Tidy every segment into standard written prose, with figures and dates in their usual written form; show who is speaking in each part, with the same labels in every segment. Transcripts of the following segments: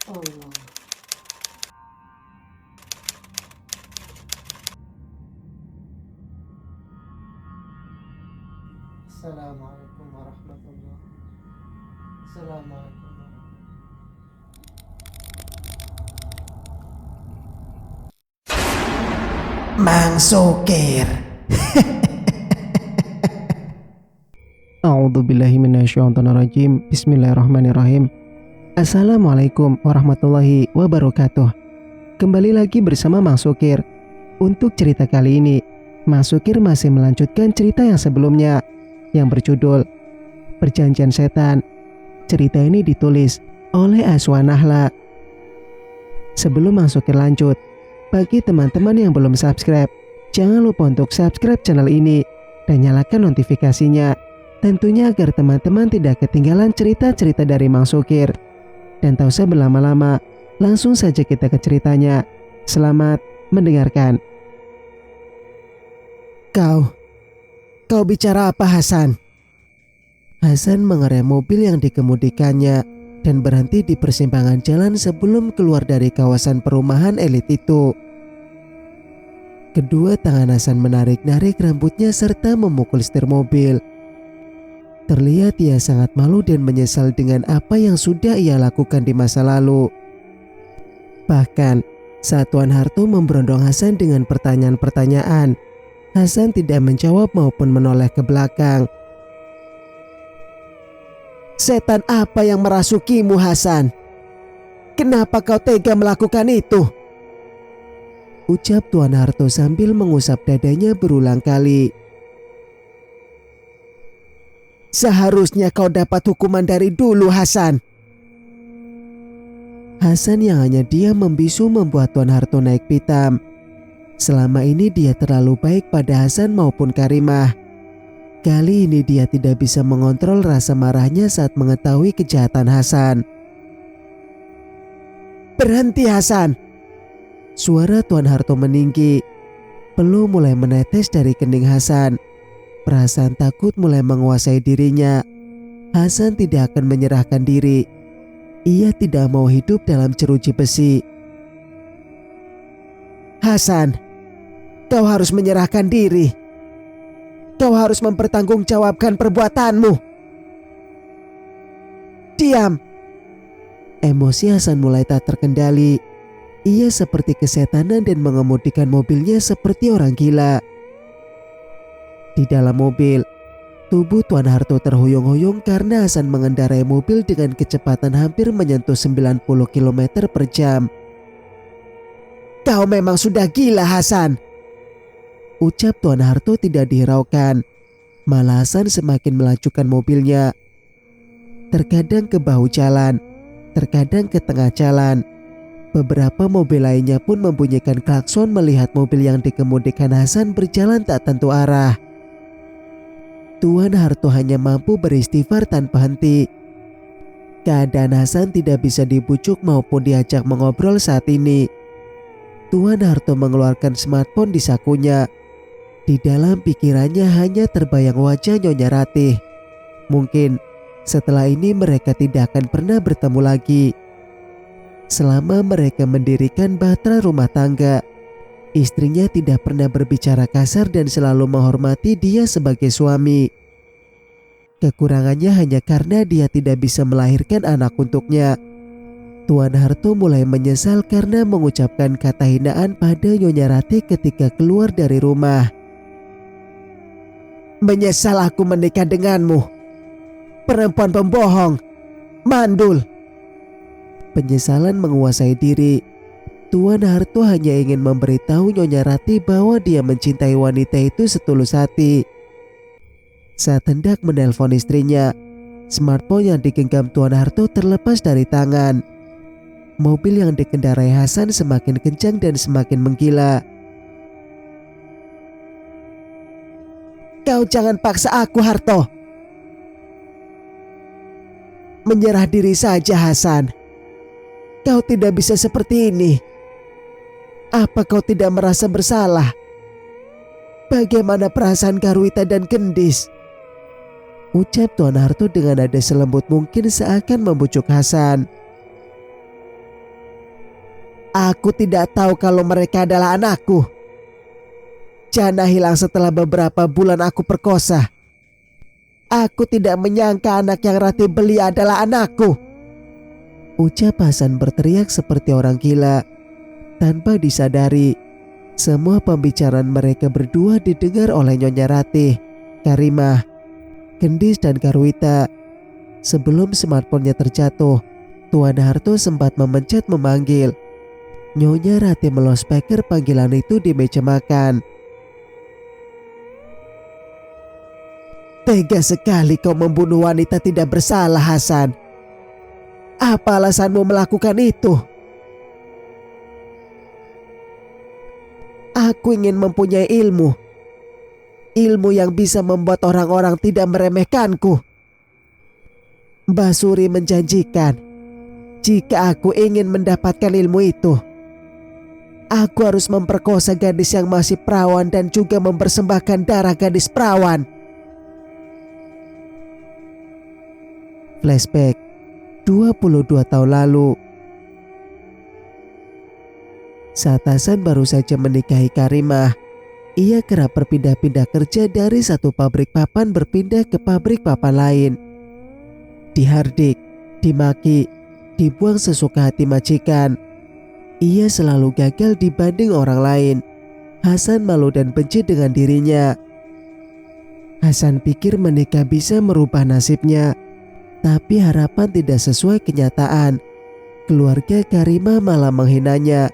Speaker 1: Allah. Assalamualaikum warahmatullahi. Assalamualaikum warahmatullahi. Mang Sukir.
Speaker 2: A'udzubillahi minasyaitonirrajim. Bismillahirrahmanirrahim. Assalamualaikum warahmatullahi wabarakatuh. Kembali lagi bersama Mang Sukir. Untuk cerita kali ini, Mang Sukir masih melanjutkan cerita yang sebelumnya yang berjudul Perjanjian Setan. Cerita ini ditulis oleh Aswan Nahla. Sebelum Mang Sukir lanjut, bagi teman-teman yang belum subscribe, jangan lupa untuk subscribe channel ini dan nyalakan notifikasinya. Tentunya agar teman-teman tidak ketinggalan cerita-cerita dari Mang Sukir. Dan tak usah berlama-lama, langsung saja kita ke ceritanya. Selamat mendengarkan. Kau bicara apa, Hasan? Hasan mengerem mobil yang dikemudikannya dan berhenti di persimpangan jalan sebelum keluar dari kawasan perumahan elit itu. Kedua tangan Hasan menarik-narik rambutnya serta memukul setir mobil. Terlihat ia sangat malu dan menyesal dengan apa yang sudah ia lakukan di masa lalu. Bahkan saat Tuan Harto memberondong Hasan dengan pertanyaan-pertanyaan, Hasan tidak menjawab maupun menoleh ke belakang. Setan apa yang merasukimu, Hasan? Kenapa kau tega melakukan itu? Ucap Tuan Harto sambil mengusap dadanya berulang kali. Seharusnya kau dapat hukuman dari dulu, Hasan. Hasan yang hanya diam membisu membuat Tuan Harto naik pitam. Selama ini dia terlalu baik pada Hasan maupun Karimah. Kali ini dia tidak bisa mengontrol rasa marahnya saat mengetahui kejahatan Hasan. Berhenti, Hasan! Suara Tuan Harto meninggi. Peluh mulai menetes dari kening Hasan. Perasaan takut mulai menguasai dirinya. Hasan tidak akan menyerahkan diri. Ia tidak mau hidup dalam jeruji besi. Hasan, kau harus menyerahkan diri. Kau harus mempertanggungjawabkan perbuatanmu. Diam. Emosi Hasan mulai tak terkendali. Ia seperti kesetanan dan mengemudikan mobilnya seperti orang gila. Di dalam mobil, tubuh Tuan Harto terhuyung-huyung karena Hasan mengendarai mobil dengan kecepatan hampir menyentuh 90 km per jam. Kau memang sudah gila, Hasan. Ucap Tuan Harto tidak dihiraukan. Malah Hasan semakin melajukan mobilnya. Terkadang ke bahu jalan, terkadang ke tengah jalan. Beberapa mobil lainnya pun membunyikan klakson melihat mobil yang dikemudikan Hasan berjalan tak tentu arah. Tuan Harto hanya mampu beristighfar tanpa henti. Keadaan Hasan tidak bisa dibujuk maupun diajak mengobrol saat ini. Tuan Harto mengeluarkan smartphone di sakunya. Di dalam pikirannya hanya terbayang wajah Nyonya Ratih. Mungkin setelah ini mereka tidak akan pernah bertemu lagi. Selama mereka mendirikan bahtera rumah tangga, istrinya tidak pernah berbicara kasar dan selalu menghormati dia sebagai suami. Kekurangannya hanya karena dia tidak bisa melahirkan anak untuknya. Tuan Harto mulai menyesal karena mengucapkan kata hinaan pada Nyonya Ratih ketika keluar dari rumah. Menyesal aku menikah denganmu. Perempuan pembohong, mandul. Penyesalan menguasai diri. Tuan Harto hanya ingin memberitahu Nyonya Ratih bahwa dia mencintai wanita itu setulus hati. Saat hendak menelpon istrinya, smartphone yang digenggam Tuan Harto terlepas dari tangan. Mobil yang dikendarai Hasan semakin kencang dan semakin menggila. Kau jangan paksa aku, Harto. Menyerah diri saja, Hasan. Kau tidak bisa seperti ini. Apa kau tidak merasa bersalah? Bagaimana perasaan Karwita dan Gendis? Ucap Tuan Harto dengan nada selembut mungkin seakan membujuk Hasan. Aku tidak tahu kalau mereka adalah anakku. Jana hilang setelah beberapa bulan aku perkosa. Aku tidak menyangka anak yang Ratih beli adalah anakku. Ucap Hasan berteriak seperti orang gila. Tanpa disadari, semua pembicaraan mereka berdua didengar oleh Nyonya Ratih, Karimah, Gendis dan Karwita. Sebelum smartphone-nya terjatuh, Tuan Harto sempat memencet memanggil. Nyonya Ratih meloudspeaker panggilan itu di meja makan. Tega sekali kau membunuh wanita tidak bersalah, Hasan. Apa alasanmu melakukan itu? Aku ingin mempunyai ilmu. Ilmu yang bisa membuat orang-orang tidak meremehkanku. Mbah Suri menjanjikan, jika aku ingin mendapatkan ilmu itu, aku harus memperkosa gadis yang masih perawan dan juga mempersembahkan darah gadis perawan. Flashback 22 tahun lalu. Saat Hasan baru saja menikahi Karimah, ia kerap berpindah-pindah kerja dari satu pabrik papan berpindah ke pabrik papan lain. Dihardik, dimaki, dibuang sesuka hati majikan. Ia selalu gagal dibanding orang lain. Hasan malu dan benci dengan dirinya. Hasan pikir menikah bisa merubah nasibnya, tapi harapan tidak sesuai kenyataan. Keluarga Karimah malah menghinanya.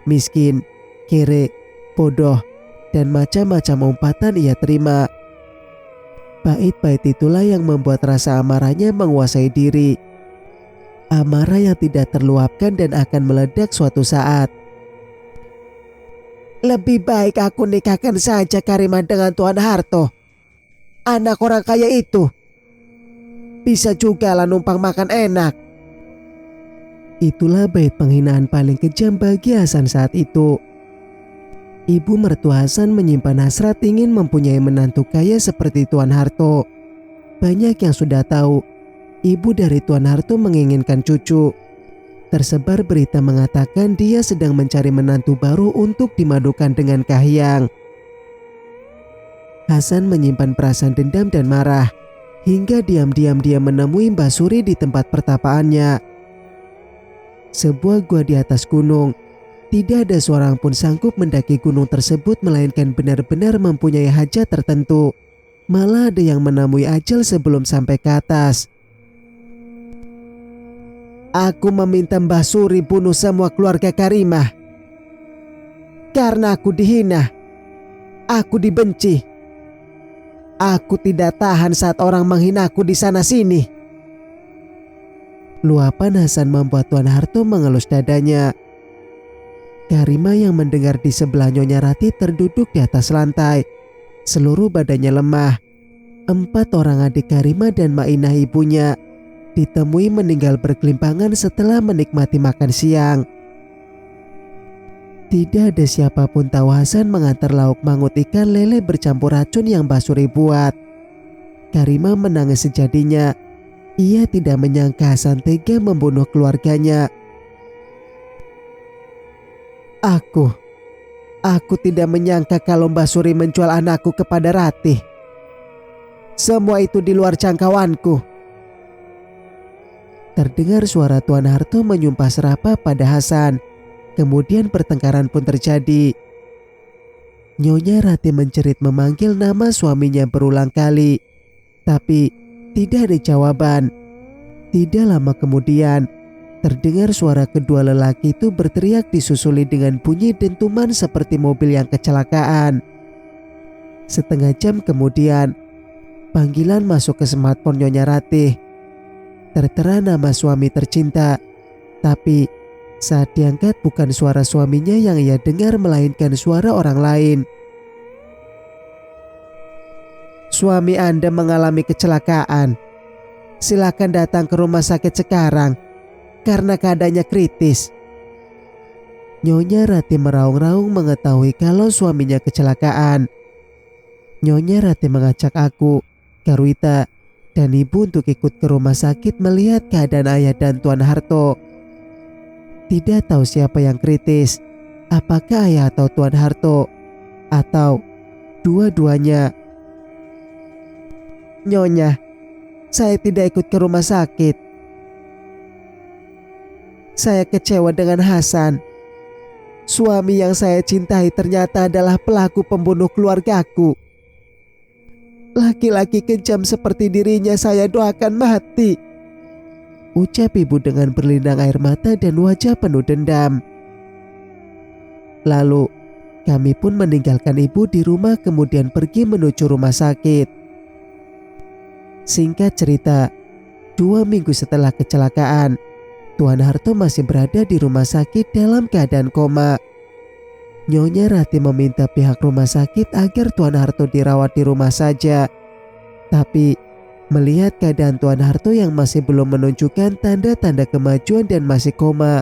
Speaker 2: Miskin, kere, bodoh, dan macam-macam umpatan ia terima. Pahit-pahit itulah yang membuat rasa amarahnya menguasai diri. Amarah yang tidak terluapkan dan akan meledak suatu saat. Lebih baik aku nikahkan saja Karimah dengan Tuan Harto. Anak orang kaya itu. Bisa juga lah numpang makan enak. Itulah bait penghinaan paling kejam bagi Hasan saat itu. Ibu mertua Hasan menyimpan hasrat ingin mempunyai menantu kaya seperti Tuan Harto. Banyak yang sudah tahu, ibu dari Tuan Harto menginginkan cucu. Tersebar berita mengatakan dia sedang mencari menantu baru untuk dimadukan dengan kahiyang. Hasan menyimpan perasaan dendam dan marah. Hingga diam-diam dia menemui Mbah Suri di tempat pertapaannya. Sebuah gua di atas gunung. Tidak ada seorang pun sanggup mendaki gunung tersebut melainkan benar-benar mempunyai hajat tertentu. Malah ada yang menemui ajal sebelum sampai ke atas. Aku meminta Mbah Suri bunuh semua keluarga Karimah. Karena aku dihina. Aku dibenci. Aku tidak tahan saat orang menghinaku di sana sini. Luapan Hasan membuat Tuan Harto mengelus dadanya. Karimah yang mendengar di sebelah Nyonya Ratih terduduk di atas lantai. Seluruh badannya lemah. 4 orang adik Karimah dan Mainah ibunya ditemui meninggal berkelimpangan setelah menikmati makan siang. Tidak ada siapapun tahu Hasan mengantar lauk mangut ikan lele bercampur racun yang Mbah Suri buat. Karimah menangis sejadinya. Ia tidak menyangka Hasan tega membunuh keluarganya. Aku tidak menyangka kalau Mbah Suri menjual anakku kepada Ratih. Semua itu di luar jangkauanku. Terdengar suara Tuan Harto menyumpah serapah pada Hasan. Kemudian pertengkaran pun terjadi. Nyonya Ratih menjerit memanggil nama suaminya berulang kali. Tapi tidak ada jawaban. Tidak lama kemudian, terdengar suara kedua lelaki itu berteriak disusuli dengan bunyi dentuman seperti mobil yang kecelakaan. Setengah jam kemudian, panggilan masuk ke smartphone Nyonya Ratih. Tertera nama suami tercinta. Tapi saat diangkat bukan suara suaminya yang ia dengar melainkan suara orang lain. Suami Anda mengalami kecelakaan. Silakan datang ke rumah sakit sekarang karena keadaannya kritis. Nyonya Ratih meraung-raung mengetahui kalau suaminya kecelakaan. Nyonya Ratih mengajak aku, Karwita, dan ibu untuk ikut ke rumah sakit melihat keadaan ayah dan Tuan Harto. Tidak tahu siapa yang kritis, apakah ayah atau Tuan Harto, atau dua-duanya. "Nyonya, saya tidak ikut ke rumah sakit. Saya kecewa dengan Hasan. Suami yang saya cintai ternyata adalah pelaku pembunuh keluargaku. Laki-laki kejam seperti dirinya saya doakan mati," ucap ibu dengan berlinang air mata dan wajah penuh dendam. Lalu kami pun meninggalkan ibu di rumah kemudian pergi menuju rumah sakit. Singkat cerita, 2 minggu setelah kecelakaan, Tuan Harto masih berada di rumah sakit dalam keadaan koma. Nyonya Rati meminta pihak rumah sakit agar Tuan Harto dirawat di rumah saja. Tapi melihat keadaan Tuan Harto yang masih belum menunjukkan tanda-tanda kemajuan dan masih koma,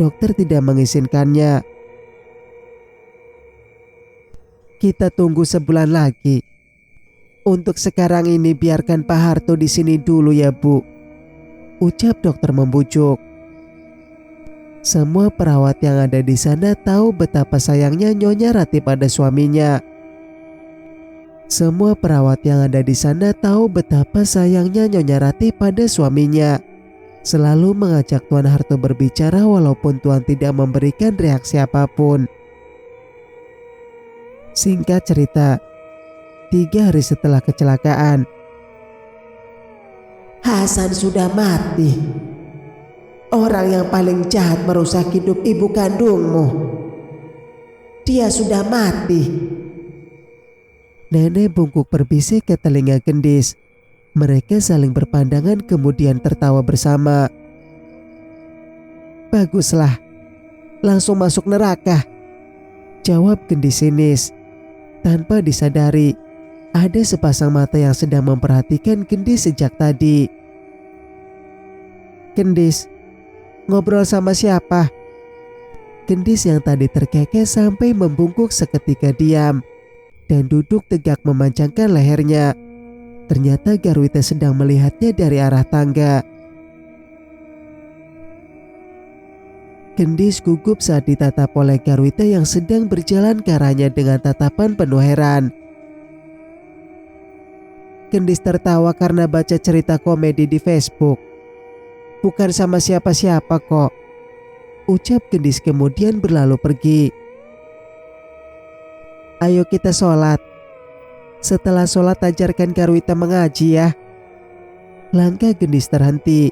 Speaker 2: dokter tidak mengizinkannya. "Kita tunggu sebulan lagi. Untuk sekarang ini biarkan Pak Harto di sini dulu ya, Bu," ucap dokter membujuk. Semua perawat yang ada di sana tahu betapa sayangnya Nyonya Rati pada suaminya. Semua perawat yang ada di sana tahu betapa sayangnya Nyonya Rati pada suaminya. Selalu mengajak Tuan Harto berbicara walaupun Tuan tidak memberikan reaksi apapun. Singkat cerita, 3 hari setelah kecelakaan, "Hasan sudah mati. Orang yang paling jahat merusak hidup ibu kandungmu. Dia sudah mati." Nenek bungkuk berbisik ke telinga Gendis. Mereka saling berpandangan kemudian tertawa bersama. "Baguslah, langsung masuk neraka," jawab Gendis sinis. Tanpa disadari, ada sepasang mata yang sedang memperhatikan Gendis sejak tadi. "Gendis, ngobrol sama siapa?" Gendis yang tadi terkekeh sampai membungkuk seketika diam dan duduk tegak memanjangkan lehernya. Ternyata Garwita sedang melihatnya dari arah tangga. Gendis gugup saat ditatap oleh Garwita yang sedang berjalan ke arahnya dengan tatapan penuh heran. Gendis tertawa karena baca cerita komedi di Facebook. "Bukan sama siapa-siapa kok," ucap Gendis kemudian berlalu pergi. "Ayo kita sholat. Setelah sholat ajarkan Garwita mengaji ya." Langkah Gendis terhenti.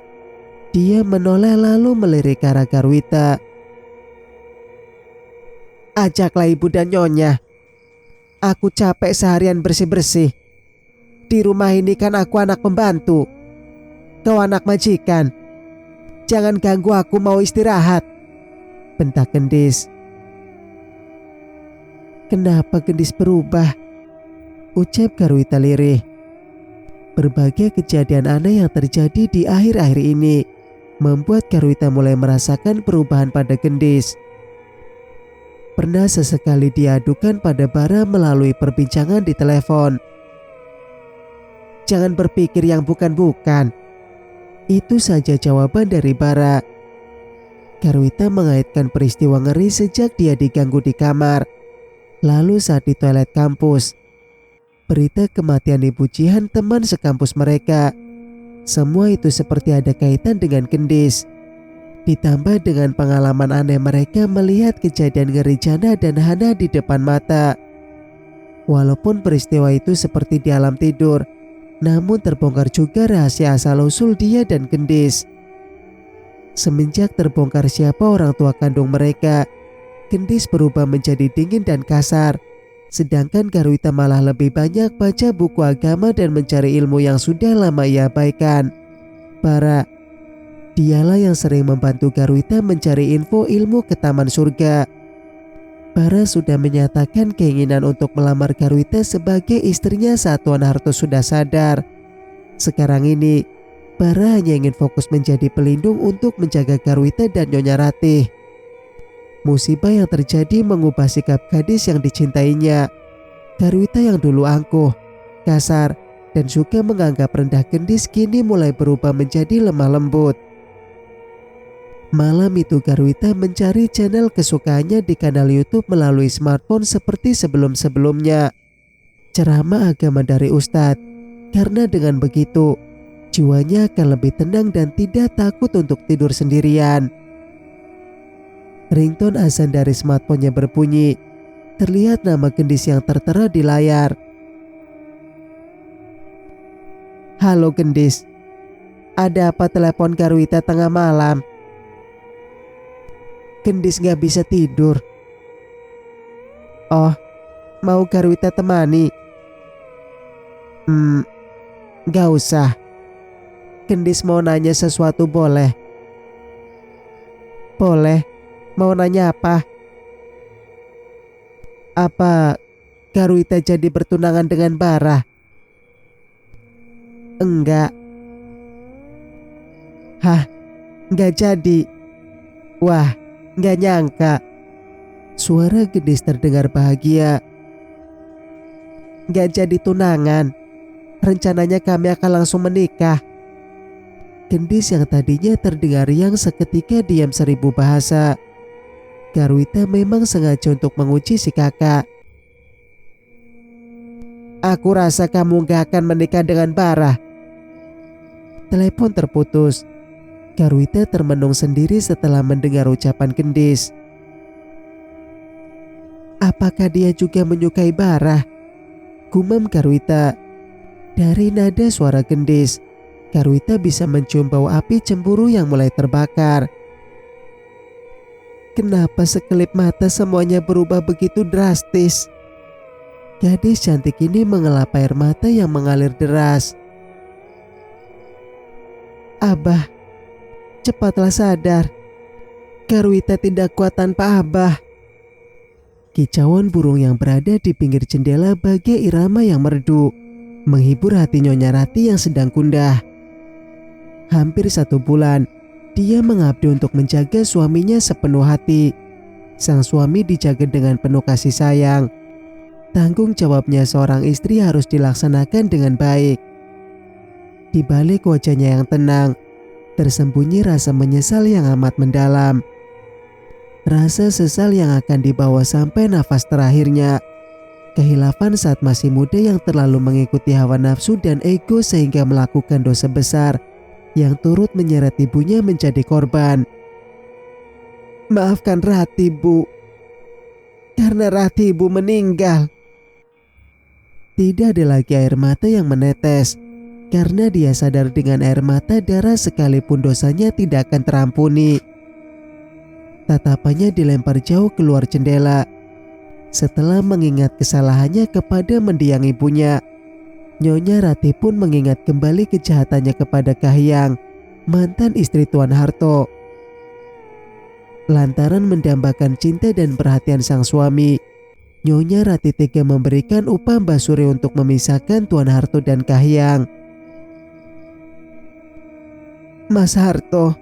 Speaker 2: Dia menoleh lalu melirik ke arah Garwita. "Ajaklah ibu dan nyonya. Aku capek seharian bersih-bersih. Di rumah ini kan aku anak pembantu. Kau anak majikan. Jangan ganggu aku, mau istirahat," bentak Gendis. "Kenapa Gendis berubah?" ucap Garwita lirih. Berbagai kejadian aneh yang terjadi di akhir-akhir ini membuat Garwita mulai merasakan perubahan pada Gendis. Pernah sesekali diadukan pada Bara melalui perbincangan di telepon. "Jangan berpikir yang bukan-bukan." Itu saja jawaban dari Bara. Garwita mengaitkan peristiwa ngeri sejak dia diganggu di kamar, lalu saat di toilet kampus, berita kematian Ibu Jihan teman sekampus mereka. Semua itu seperti ada kaitan dengan Gendis. Ditambah dengan pengalaman aneh mereka melihat kejadian ngeri Jana dan Hana di depan mata. Walaupun peristiwa itu seperti di alam tidur, namun terbongkar juga rahasia asal-usul dia dan Gendis. Semenjak terbongkar siapa orang tua kandung mereka, Gendis berubah menjadi dingin dan kasar. Sedangkan Garwita malah lebih banyak baca buku agama dan mencari ilmu yang sudah lama ia abaikan. Bara, dialah yang sering membantu Garwita mencari info ilmu ke taman surga. Bara sudah menyatakan keinginan untuk melamar Garwita sebagai istrinya saat Tuan Harto sudah sadar. Sekarang ini, Bara hanya ingin fokus menjadi pelindung untuk menjaga Garwita dan Nyonya Ratih. Musibah yang terjadi mengubah sikap gadis yang dicintainya. Garwita yang dulu angkuh, kasar, dan suka menganggap rendah Gendis kini mulai berubah menjadi lemah lembut. Malam itu Garwita mencari channel kesukaannya di kanal YouTube melalui smartphone seperti sebelum-sebelumnya. Ceramah agama dari Ustadz, karena dengan begitu jiwanya akan lebih tenang dan tidak takut untuk tidur sendirian. Ringtone azan dari smartphone-nya berbunyi. Terlihat nama gendis yang tertera di layar. Halo gendis, ada apa telepon Garwita tengah malam? Gendis gak bisa tidur. Oh, mau Garwita temani? Gak usah. Gendis mau nanya sesuatu boleh? Boleh. Mau nanya apa? Apa Garwita jadi bertunangan dengan Barah? Enggak. Hah? Enggak jadi? Wah, enggak nyangka. Suara Gendis terdengar bahagia. Enggak jadi tunangan. Rencananya kami akan langsung menikah. Gendis yang tadinya terdengar riang seketika diam 1000 bahasa. Garwita memang sengaja untuk menguji si kakak. Aku rasa kamu gak akan menikah dengan Barah. Telepon terputus. Garwita termenung sendiri setelah mendengar ucapan Gendis. Apakah dia juga menyukai Barah? Gumam Garwita. Dari nada suara Gendis, Garwita bisa mencium bau api cemburu yang mulai terbakar. Kenapa sekelip mata semuanya berubah begitu drastis? Gadis cantik ini mengelap air mata yang mengalir deras. Abah, cepatlah sadar. Garwita tidak kuat tanpa Abah. Kicauan burung yang berada di pinggir jendela bagai irama yang merdu, menghibur hati Nyonya Rati yang sedang gundah. Hampir 1 bulan, dia mengabdi untuk menjaga suaminya sepenuh hati. Sang suami dijaga dengan penuh kasih sayang. Tanggung jawabnya seorang istri harus dilaksanakan dengan baik. Di balik wajahnya yang tenang, tersembunyi rasa menyesal yang amat mendalam. Rasa sesal yang akan dibawa sampai nafas terakhirnya. Kehilafan saat masih muda yang terlalu mengikuti hawa nafsu dan ego sehingga melakukan dosa besar yang turut menyeret ibunya menjadi korban. Maafkan Rati, Bu. Karena Rati Ibu meninggal. Tidak ada lagi air mata yang menetes, karena dia sadar dengan air mata darah sekalipun dosanya tidak akan terampuni. Tatapannya dilempar jauh keluar jendela. Setelah mengingat kesalahannya kepada mendiang ibunya, Nyonya Rati pun mengingat kembali kejahatannya kepada Kahiyang, mantan istri Tuan Harto. Lantaran mendambakan cinta dan perhatian sang suami, Nyonya Rati tega memberikan upah Mbah Suri untuk memisahkan Tuan Harto dan Kahiyang. Mas Harto,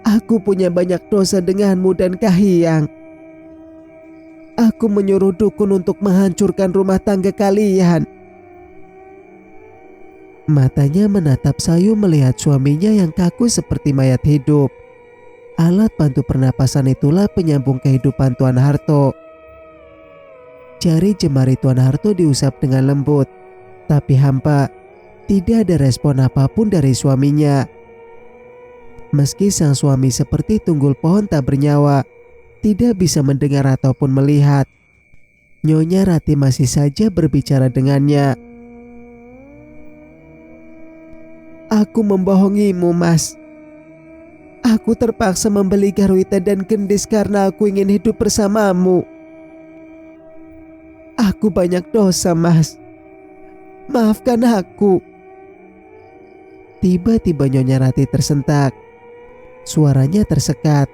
Speaker 2: aku punya banyak dosa denganmu dan Kahiyang. Aku menyuruh dukun untuk menghancurkan rumah tangga kalian. Matanya menatap sayu melihat suaminya yang kaku seperti mayat hidup. Alat bantu pernapasan itulah penyambung kehidupan Tuan Harto. Jari jemari Tuan Harto diusap dengan lembut, tapi hampa. Tidak ada respon apapun dari suaminya. Meski sang suami seperti tunggul pohon tak bernyawa, tidak bisa mendengar ataupun melihat, Nyonya Rati masih saja berbicara dengannya. Aku membohongimu, Mas. Aku terpaksa membeli Garwita dan Gendis karena aku ingin hidup bersamamu. Aku banyak dosa, Mas. Maafkan aku. Tiba-tiba Nyonya Rati tersentak. Suaranya tersekat.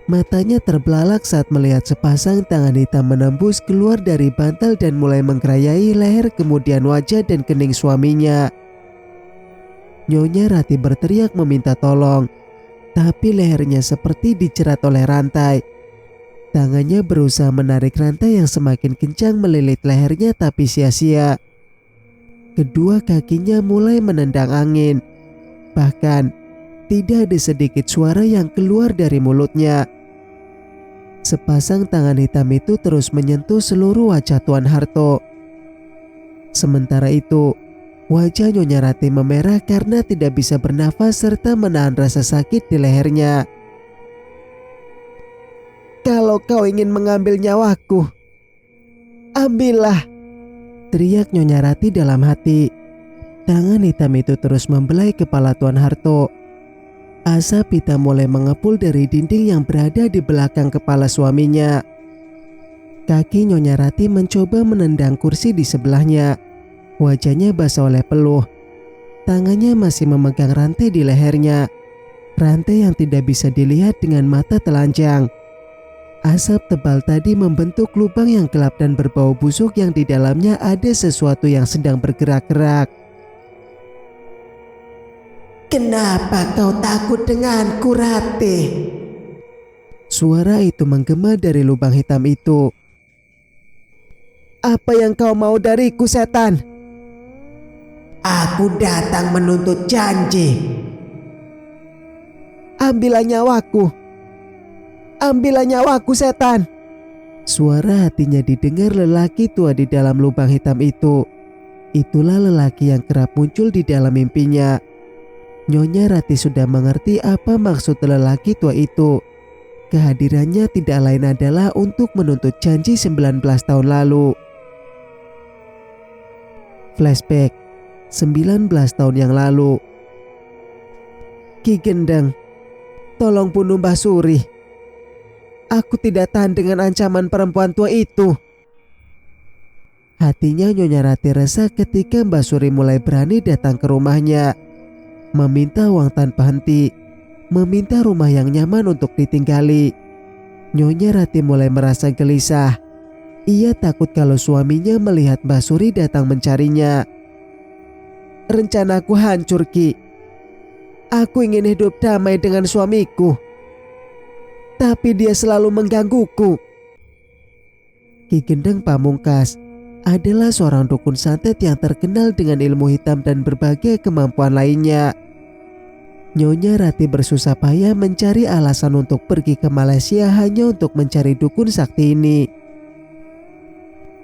Speaker 2: Matanya terbelalak saat melihat sepasang tangan hitam menembus keluar dari bantal dan mulai menggerayai leher kemudian wajah dan kening suaminya. Nyonya Rati berteriak meminta tolong, tapi lehernya seperti dijerat oleh rantai. Tangannya berusaha menarik rantai yang semakin kencang melilit lehernya tapi sia-sia. Kedua kakinya mulai menendang angin. Bahkan Tidak ada sedikit suara yang keluar dari mulutnya. Sepasang tangan hitam itu terus menyentuh seluruh wajah Tuan Harto. Sementara itu, wajah Nyonya Ratih memerah karena tidak bisa bernafas serta menahan rasa sakit di lehernya. "Kalau kau ingin mengambil nyawaku, ambillah," teriak Nyonya Ratih dalam hati. Tangan hitam itu terus membelai kepala Tuan Harto. Asap hitam mulai mengepul dari dinding yang berada di belakang kepala suaminya. Kaki Nyonya Ratih mencoba menendang kursi di sebelahnya. Wajahnya basah oleh peluh. Tangannya masih memegang rantai di lehernya. Rantai yang tidak bisa dilihat dengan mata telanjang. Asap tebal tadi membentuk lubang yang gelap dan berbau busuk yang di dalamnya ada sesuatu yang sedang bergerak-gerak.
Speaker 1: Kenapa kau takut denganku, Ratih?
Speaker 2: Suara itu menggema dari lubang hitam itu. "Apa yang kau mau dariku, setan?"
Speaker 1: Aku datang menuntut janji.
Speaker 2: "Ambillah nyawaku. Ambillah nyawaku, setan." Suara hatinya didengar lelaki tua di dalam lubang hitam itu. Itulah lelaki yang kerap muncul di dalam mimpinya. Nyonya Ratih sudah mengerti apa maksud lelaki tua itu. Kehadirannya tidak lain adalah untuk menuntut janji 19 tahun lalu. Flashback 19 tahun yang lalu. "Ki Gendeng, tolong bunuh Mbah Suri. Aku tidak tahan dengan ancaman perempuan tua itu." Hatinya Nyonya Ratih resah ketika Mbah Suri mulai berani datang ke rumahnya. Meminta uang tanpa henti, meminta rumah yang nyaman untuk ditinggali. Nyonya Ratih mulai merasa gelisah. Ia takut kalau suaminya melihat Mbah Suri datang mencarinya. "Rencanaku hancur, Ki. Aku ingin hidup damai dengan suamiku, tapi dia selalu menggangguku." Ki Gendeng Pamungkas adalah seorang dukun santet yang terkenal dengan ilmu hitam dan berbagai kemampuan lainnya. Nyonya Ratih bersusah payah mencari alasan untuk pergi ke Malaysia hanya untuk mencari dukun sakti ini.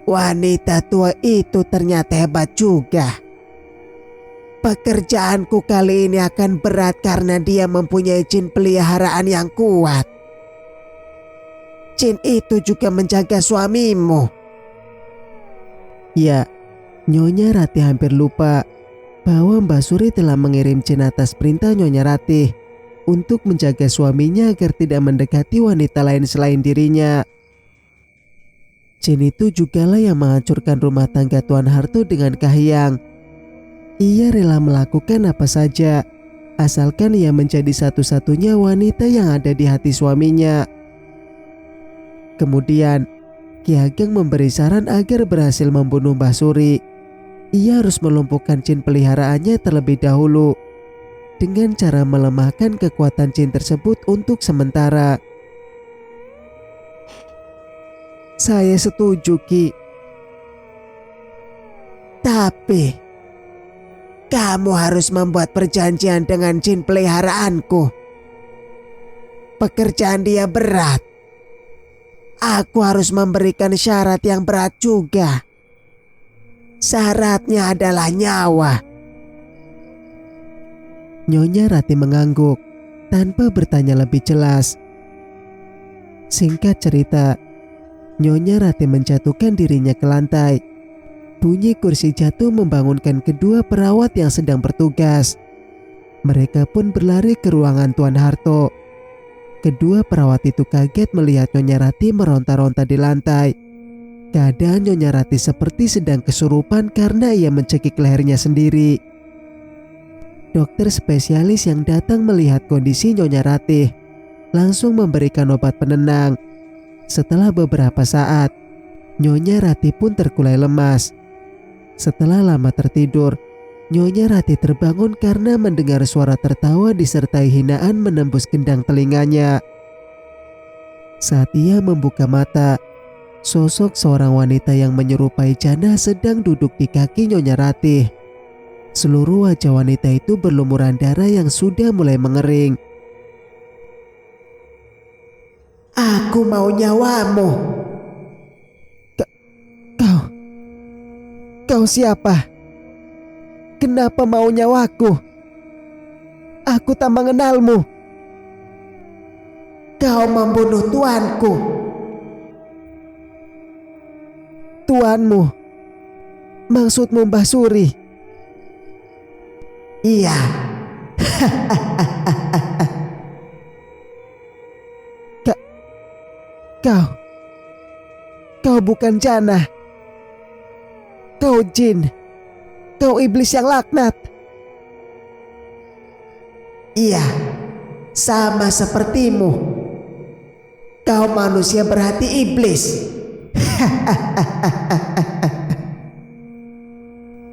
Speaker 1: Wanita tua itu ternyata hebat juga. Pekerjaanku kali ini akan berat karena dia mempunyai jin peliharaan yang kuat. Jin itu juga menjaga suamimu.
Speaker 2: Ya, Nyonya Ratih hampir lupa bahwa Mbah Suri telah mengirim jin atas perintah Nyonya Ratih untuk menjaga suaminya agar tidak mendekati wanita lain selain dirinya. Jin itu jugalah yang menghancurkan rumah tangga Tuan Harto dengan Kahiyang. Ia rela melakukan apa saja, asalkan ia menjadi satu-satunya wanita yang ada di hati suaminya. Kemudian, Ki Ageng memberi saran agar berhasil membunuh Mbah Suri. Ia harus melumpuhkan jin peliharaannya terlebih dahulu dengan cara melemahkan kekuatan jin tersebut untuk sementara. "Saya setuju, Ki.
Speaker 1: Tapi kamu harus membuat perjanjian dengan jin peliharaanku. Pekerjaan dia berat. Aku harus memberikan syarat yang berat juga. Syaratnya adalah nyawa."
Speaker 2: Nyonya Ratih mengangguk tanpa bertanya lebih jelas. Singkat cerita, Nyonya Ratih menjatuhkan dirinya ke lantai. Bunyi kursi jatuh membangunkan kedua perawat yang sedang bertugas. Mereka pun berlari ke ruangan Tuan Harto. Kedua perawat itu kaget melihat Nyonya Ratih meronta-ronta di lantai. Keadaan Nyonya Ratih seperti sedang kesurupan karena ia mencekik lehernya sendiri. Dokter spesialis yang datang melihat kondisi Nyonya Ratih langsung memberikan obat penenang. Setelah beberapa saat, Nyonya Ratih pun terkulai lemas. Setelah lama tertidur, Nyonya Ratih terbangun karena mendengar suara tertawa disertai hinaan menembus gendang telinganya. Saat ia membuka mata, sosok seorang wanita yang menyerupai jannah sedang duduk di kaki Nyonya Ratih. Seluruh wajah wanita itu berlumuran darah yang sudah mulai mengering.
Speaker 1: Aku mau nyawamu.
Speaker 2: Kau siapa? Kenapa mau nyawaku? Aku tak mengenalmu.
Speaker 1: Kau membunuh tuanku.
Speaker 2: Tuanmu? Maksudmu Mbah Suri?
Speaker 1: Iya.
Speaker 2: Kau bukan jannah. Kau jin. Kau iblis yang laknat.
Speaker 1: Iya, sama sepertimu. Kau manusia berhati iblis.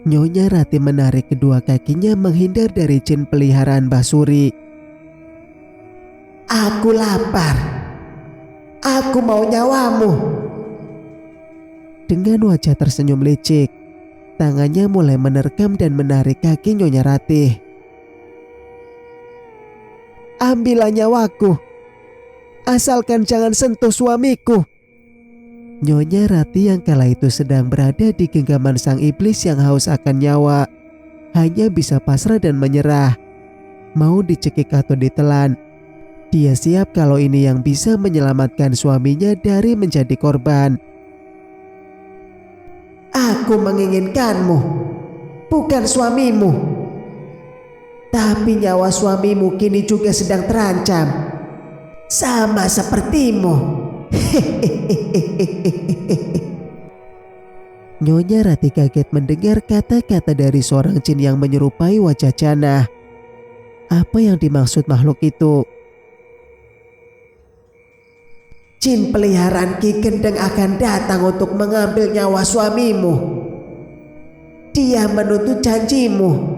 Speaker 2: Nyonya Rati menarik kedua kakinya menghindar dari jin peliharaan Mbah Suri.
Speaker 1: Aku lapar. Aku mau nyawamu.
Speaker 2: Dengan wajah tersenyum licik, tangannya mulai menerkam dan menarik kaki Nyonya Ratih. Ambillah nyawaku, asalkan jangan sentuh suamiku. Nyonya Rati yang kala itu sedang berada di genggaman sang iblis yang haus akan nyawa, hanya bisa pasrah dan menyerah. Mau dicekik atau ditelan, dia siap kalau ini yang bisa menyelamatkan suaminya dari menjadi korban.
Speaker 1: Aku menginginkanmu, bukan suamimu. Tapi nyawa suamimu kini juga sedang terancam, sama sepertimu.
Speaker 2: Nyonya Rati kaget mendengar kata-kata dari seorang jin yang menyerupai wajah Jannah. Apa yang dimaksud makhluk itu?
Speaker 1: Jin peliharaan Ki Gendeng akan datang untuk mengambil nyawa suamimu. Dia menuntut janjimu.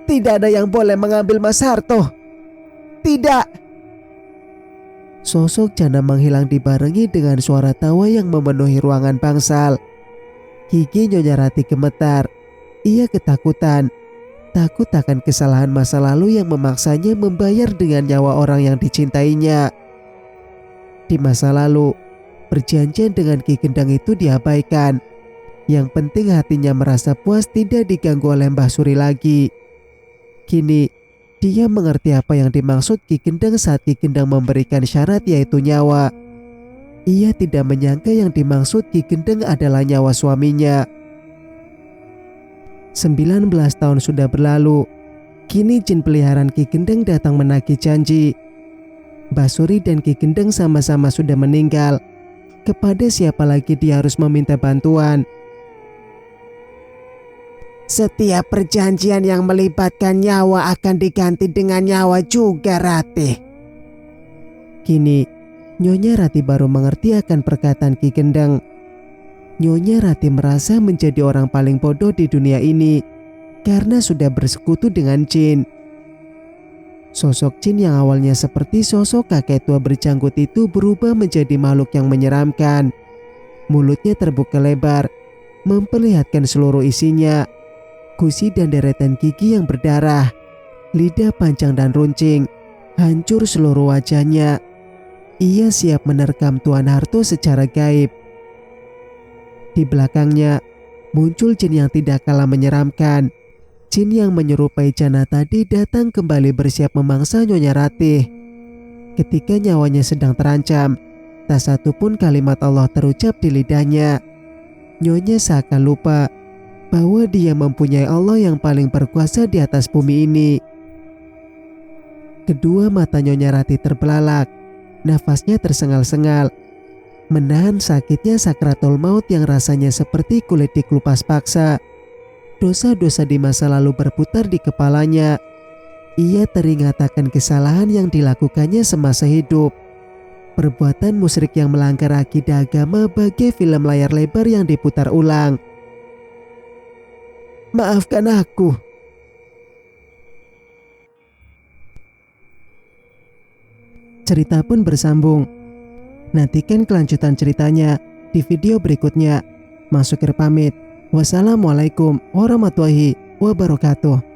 Speaker 2: Tidak ada yang boleh mengambil Mas Harto. Tidak. Sosok Jannah menghilang dibarengi dengan suara tawa yang memenuhi ruangan bangsal. Gigi Nyonya Rati gemetar. Ia ketakutan. Takut akan kesalahan masa lalu yang memaksanya membayar dengan nyawa orang yang dicintainya. Di masa lalu, perjanjian dengan Ki Gendang itu diabaikan. Yang penting hatinya merasa puas tidak diganggu oleh Mbah Suri lagi. Kini, dia mengerti apa yang dimaksud Ki Gendang saat Ki Gendang memberikan syarat yaitu nyawa. Ia tidak menyangka yang dimaksud Ki Gendang adalah nyawa suaminya. 19 tahun sudah berlalu. Kini jin peliharaan Ki Gendang datang menagih janji. Mbah Suri dan Ki Gendang sama-sama sudah meninggal. Kepada siapa lagi dia harus meminta bantuan?
Speaker 1: Setiap perjanjian yang melibatkan nyawa akan diganti dengan nyawa juga, Ratih.
Speaker 2: Kini, Nyonya Rati baru mengerti akan perkataan Ki Gendang. Nyonya Rati merasa menjadi orang paling bodoh di dunia ini karena sudah bersekutu dengan jin. Sosok jin yang awalnya seperti sosok kakek tua berjanggut itu berubah menjadi makhluk yang menyeramkan. Mulutnya terbuka lebar, memperlihatkan seluruh isinya. Gusi dan deretan gigi yang berdarah, lidah panjang dan runcing, hancur seluruh wajahnya. Ia siap menerkam Tuan Harto secara gaib. Di belakangnya muncul jin yang tidak kalah menyeramkan. Jin yang menyerupai Jannah tadi datang kembali bersiap memangsa Nyonya Ratih. Ketika nyawanya sedang terancam, tak satu pun kalimat Allah terucap di lidahnya. Nyonya seakan lupa bahwa dia mempunyai Allah yang paling berkuasa di atas bumi ini. Kedua mata Nyonya Rati terbelalak, nafasnya tersengal-sengal, menahan sakitnya sakratul maut yang rasanya seperti kulit dikelupas paksa. Dosa-dosa di masa lalu berputar di kepalanya. Ia teringat akan kesalahan yang dilakukannya semasa hidup. Perbuatan musyrik yang melanggar akidah agama bagai film layar lebar yang diputar ulang. Maafkan aku. Cerita pun bersambung. Nantikan kelanjutan ceritanya. di video berikutnya. Mang Sukir pamit. Wassalamualaikum warahmatullahi wabarakatuh.